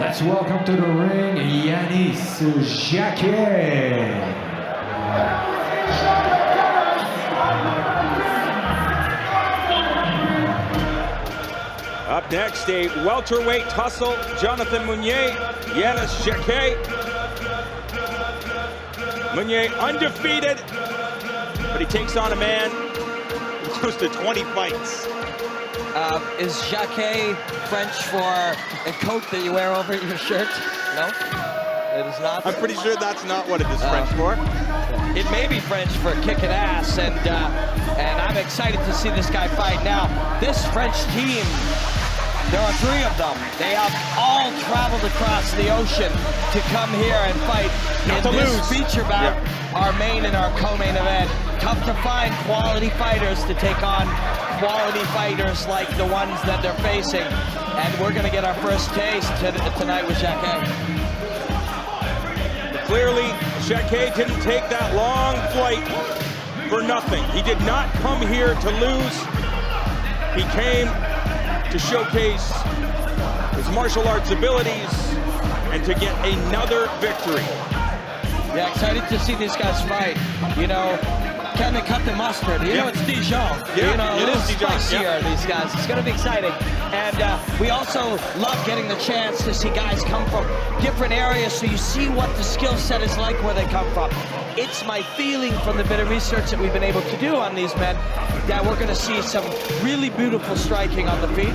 Let's welcome to the ring, Yanis Jaquet. Up next, a welterweight tussle. Jonathan Meunier, Yanis Jaquet. Meunier undefeated, but he takes on a man with close to 20 fights. Is Jaquet French for a coat that you wear over your shirt? No, it is not. I'm pretty sure that's not what it is French for. It may be French for kicking ass, and I'm excited to see this guy fight. Now, this French team, there are 3 of them. They have all traveled across the ocean to come here and fight Not to in this lose. feature bout, our main and our co-main event. Tough to find quality fighters to take on quality fighters like the ones that they're facing. And we're gonna get our first taste tonight with Jaquet. Clearly, Jaquet didn't take that long flight for nothing. He did not come here to lose. He came to showcase his martial arts abilities and to get another victory. Yeah, excited to see these guys fight. You know, can they cut the mustard? You know, it's Dijon. Yeah, you know, it is Dijon. Spicier, these guys. It's going to be exciting. And we also love getting the chance to see guys come from different areas so you see what the skill set is like where they come from. It's my feeling from the bit of research that we've been able to do on these men that we're going to see some really beautiful striking on the feet.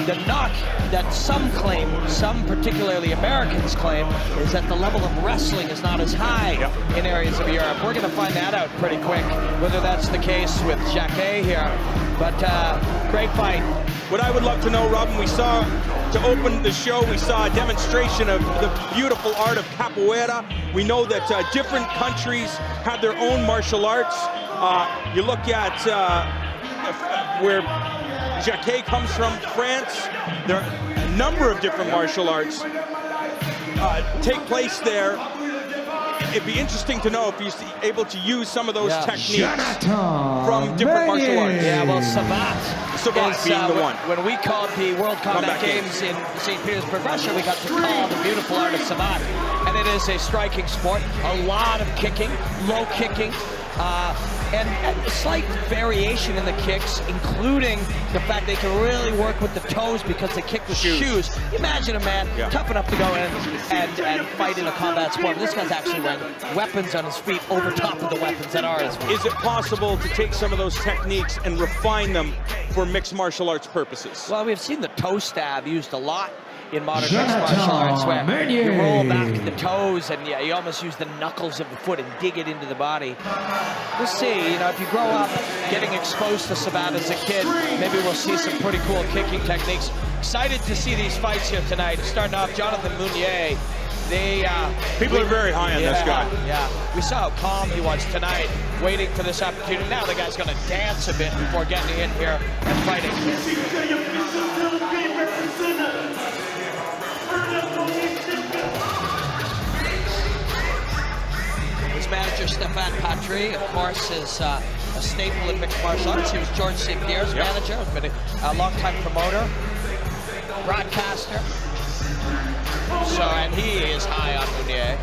The knock that some claim, some particularly Americans claim, is that the level of wrestling is not as high in areas of Europe. We're going to find that out pretty quick, whether that's the case with Jaquet here. But great fight. What I would love to know, Robin, we saw, to open the show, we saw a demonstration of the beautiful art of capoeira. We know that different countries have their own martial arts. You look at where Jaquet comes from, France. There are a number of different martial arts take place there. It'd be interesting to know if he's able to use some of those techniques from different martial arts. Yeah, well, Sabat is being the one. When we called the World Combat Games in St. Petersburg, Russia, we got to call the beautiful art of Sabat. And it is a striking sport, a lot of kicking, low kicking, and a slight variation in the kicks, including the fact they can really work with the toes because they kick with shoes. Imagine a man tough enough to go in and fight in a combat sport. This guy's actually wearing weapons on his feet over top of the weapons that are his feet. Is it possible to take some of those techniques and refine them for mixed martial arts purposes? Well, we've seen the toe stab used a lot in modern mixed martial arts, where you roll back the toes and you almost use the knuckles of the foot and dig it into the body. We'll see. You know, if you grow up getting exposed to Sabat as a kid, maybe we'll see some pretty cool kicking techniques. Excited to see these fights here tonight. Starting off, Jonathan Meunier. People are very high on this guy. Yeah, we saw how calm he was tonight, waiting for this opportunity. Now the guy's going to dance a bit before getting in here and fighting. His manager, Stéphane Patry, of course, is a staple in mixed martial arts. He was George St. Pierre's manager, has been a long-time promoter, broadcaster. So, and he is high on Meunier.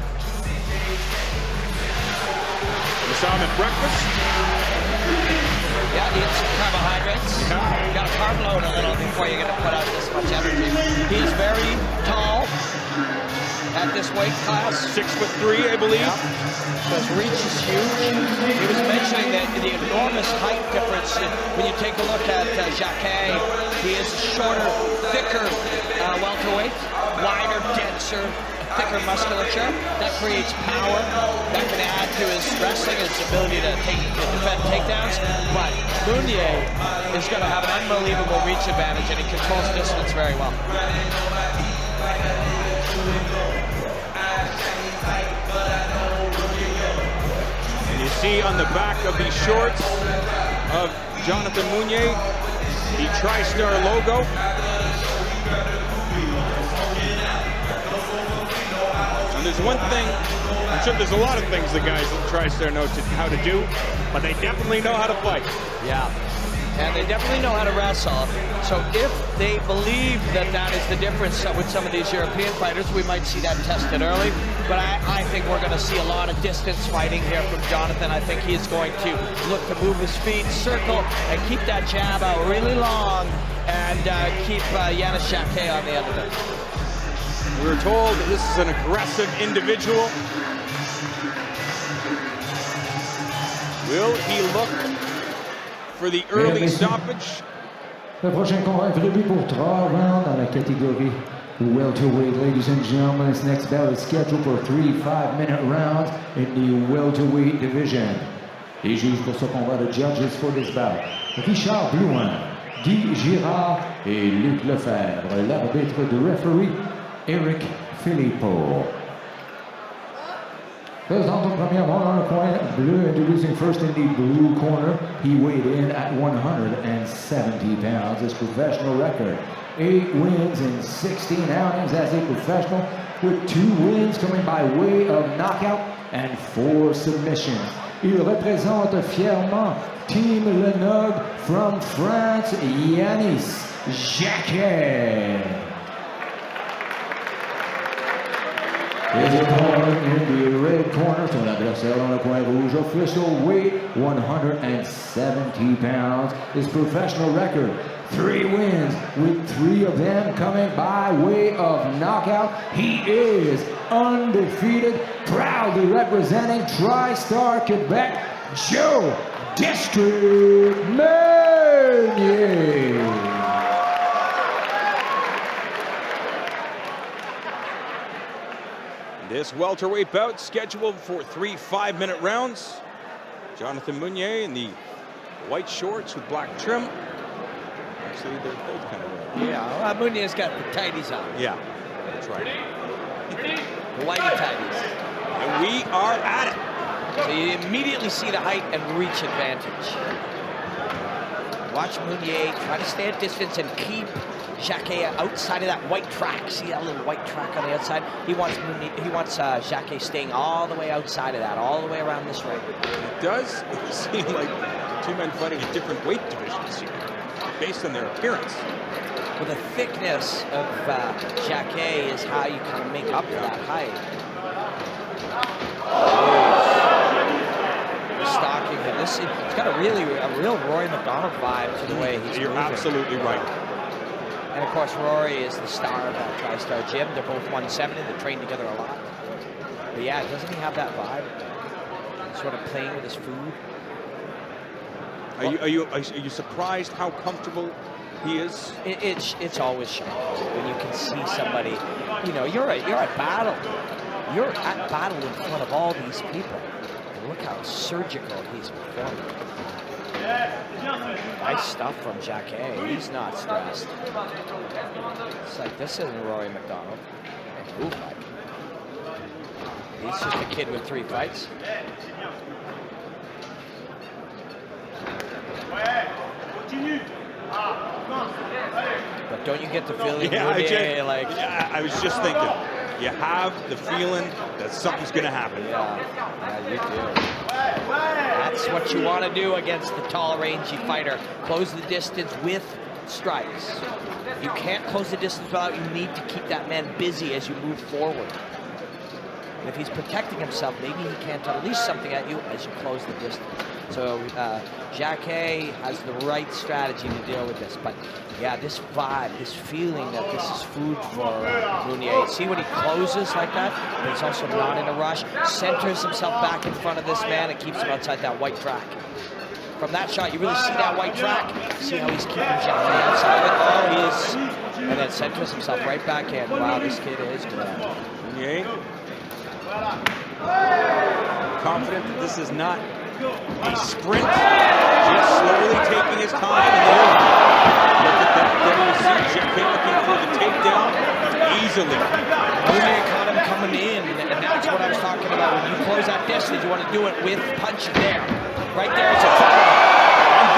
You saw him at breakfast? Yeah, eats carbohydrates. You got to carb load a little before you're going to put out this much energy. He is very tall at this weight class. 6'3", I believe. So his reach is huge. He was mentioning that the enormous height difference. When you take a look at Jaquet, he is shorter, thicker welterweight, wider, denser, thicker musculature. That creates power. That can add to his wrestling, his ability to defend takedowns. But Meunier is going to have an unbelievable reach advantage, and he controls distance very well. And you see on the back of these shorts of Jonathan Meunier, the TriStar logo. And there's one thing, I'm sure there's a lot of things the guys at TriStar know how to do, but they definitely know how to fight. Yeah. and they definitely know how to wrestle. So if they believe that that is the difference with some of these European fighters, we might see that tested early. But I think we're going to see a lot of distance fighting here from Jonathan. I think he's going to look to move his feet, circle, and keep that jab out really long, and keep Yanis Jaquet on the end of it. We're told that this is an aggressive individual. Will he look for the early stoppage? Le prochain combat est prévu pour 3 rounds dans la catégorie welterweight. Ladies and gentlemen, this next bout is scheduled for 3 5-minute rounds in the welterweight division. Les juges pour ce combat, the judges for this bout, Richard Blouin, Guy Girard et Luc Lefebvre. L'arbitre du referee, Eric Filippo. Présentant premièrement dans le coin bleu, introducing first in the blue corner. He weighed in at 170 pounds. His professional record, 8 wins in 16 outings as a professional, with 2 wins coming by way of knockout and 4 submissions. Il représente fièrement Team Lenog from France, Yanis Jaquet. His opponent in the red corner, son adversaire dans le coin rouge, official weight 170 pounds. His professional record, 3 wins, with 3 of them coming by way of knockout. He is undefeated, proudly representing TriStar Quebec, Joe District Meunier. This welterweight bout scheduled for 3 5-minute rounds. Jonathan Meunier in the white shorts with black trim. Actually, they're both kind of red. Yeah, Meunier's got the tighties on. Yeah, that's right. The whitey tighties. And we are at it. So you immediately see the height and reach advantage. Watch Meunier try to stay at distance and keep Jaquet outside of that white track. See that little white track on the outside? He wants Jaquet staying all the way outside of that, all the way around this ring. It does seem like 2 men fighting in different weight divisions here, based on their appearance. Well, the thickness of Jaquet is how you kind of make up for that height. Stalking him. It's got a real Rory McDonald vibe to the way he's You're moving. absolutely right. And of course, Rory is the star of that TriStar gym. They're both 170. They train together a lot. But yeah, doesn't he have that vibe? Sort of playing with his food. Are you surprised how comfortable he is? It's always shocking when you can see somebody. You know, you're at battle. You're at battle in front of all these people. And look how surgical he's performing. Nice stuff from Jaquet. He's not stressed. It's like, this isn't Rory McDonald. Move like. He's just a kid with 3 fights. But don't you get the feeling? Yeah, I was just thinking. You have the feeling that something's going to happen. Yeah, you do. That's what you want to do against the tall, rangy fighter. Close the distance with strikes. You can't close the distance without. You need to keep that man busy as you move forward. And if he's protecting himself, maybe he can't unleash something at you as you close the distance. So Jaquet has the right strategy to deal with this. But yeah, this vibe, this feeling that this is food for Meunier. See when he closes like that, but he's also not in a rush. Centers himself back in front of this man and keeps him outside that white track. From that shot, you really see that white track. See how he's keeping Jaquet outside of it. Oh, he is. And then centers himself right back in. Wow, this kid is good. Meunier, confident that this is not a sprint, just slowly taking his time. And look at that, there you see Jaquet looking for the takedown easily. Meunier caught him coming in, and that's what I was talking about. When you close that distance, you want to do it with punching there. Right there is a trouble. And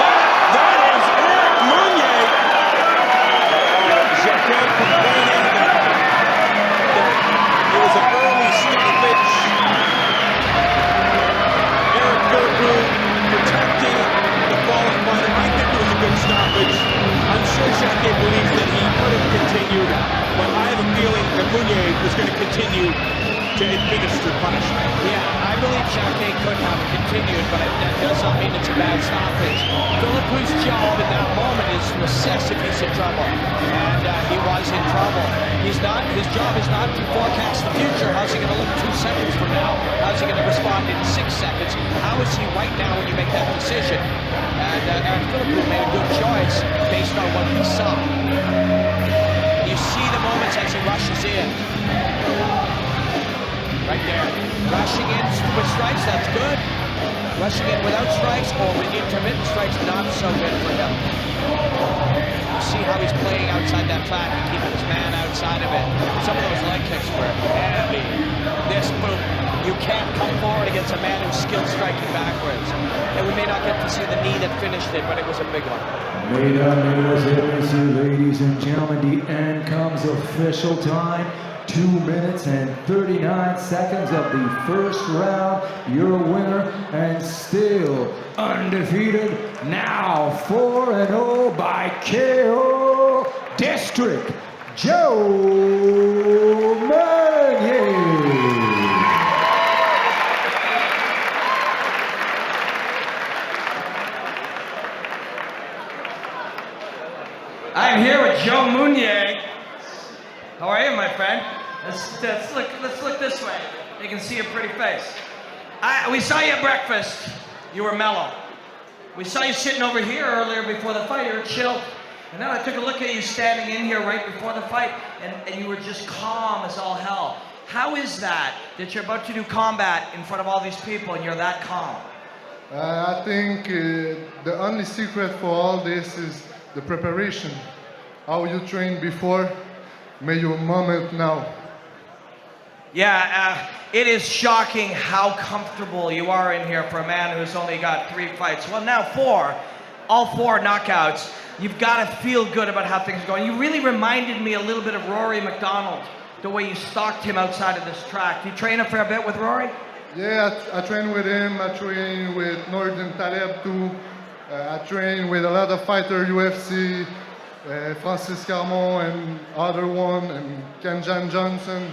that is Eric Meunier. Jaquet complaining that it was an early stoppage. Protecting the fallen fighter. I think it was a good Meunier was going to continue to administer punishment. Yeah, I believe Jaquet could have continued, but that does not mean it's a bad stoppage. Philippe's job in that moment is to assess if he's in trouble, and he was in trouble. His job is not to forecast the future. How's he going to look 2 seconds from now? How's he going to respond in 6 seconds? How is he right now when you make that decision? And Philippe made a good choice based on what he saw. You see the moments as he rushes in. Right there. Rushing in with strikes, that's good. Rushing in without strikes or with intermittent strikes, not so good for him. You see how he's playing outside that flat and keeping his man outside of it. Some of those leg kicks were heavy. This boom. You can't come forward against a man who's skilled striking backwards. And we may not get to see the knee that finished it, but it was a big one. Mesdames, ladies and gentlemen, the end comes official time. 2 minutes and 39 seconds of the first round. Your winner and still undefeated, now 4-0 by KO District, Joe Meunier. I'm here with Joe Meunier. How are you, my friend? Let's look this way. You can see a pretty face. We saw you at breakfast. You were mellow. We saw you sitting over here earlier before the fight. You were chilled. And then I took a look at you standing in here right before the fight, and you were just calm as all hell. How is that you're about to do combat in front of all these people and you're that calm? I think the only secret for all this is the preparation. How you train before, may your moment now. Yeah, it is shocking how comfortable you are in here for a man who's only got 3 fights. Well, now 4, all 4 knockouts. You've got to feel good about how things are going. You really reminded me a little bit of Rory McDonald, the way you stalked him outside of this track. Do you train a fair bit with Rory? Yeah, I train with him. I train with Nordin Taleb too. I train with a lot of fighters, UFC, Francis Carmon and other one, and Kenjan Johnson.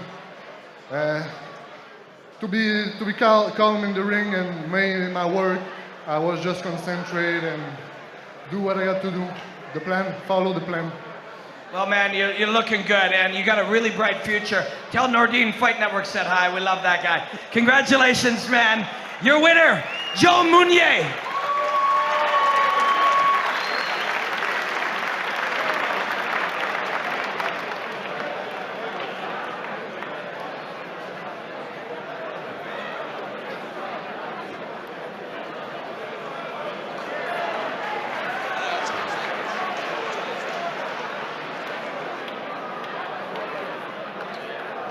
To be calm in the ring and make my work, I was just concentrate and do what I got to do. The plan, follow the plan. Well, man, you're looking good, and you got a really bright future. Tell Nordine Fight Network said hi. We love that guy. Congratulations, man. Your winner, Joe Meunier.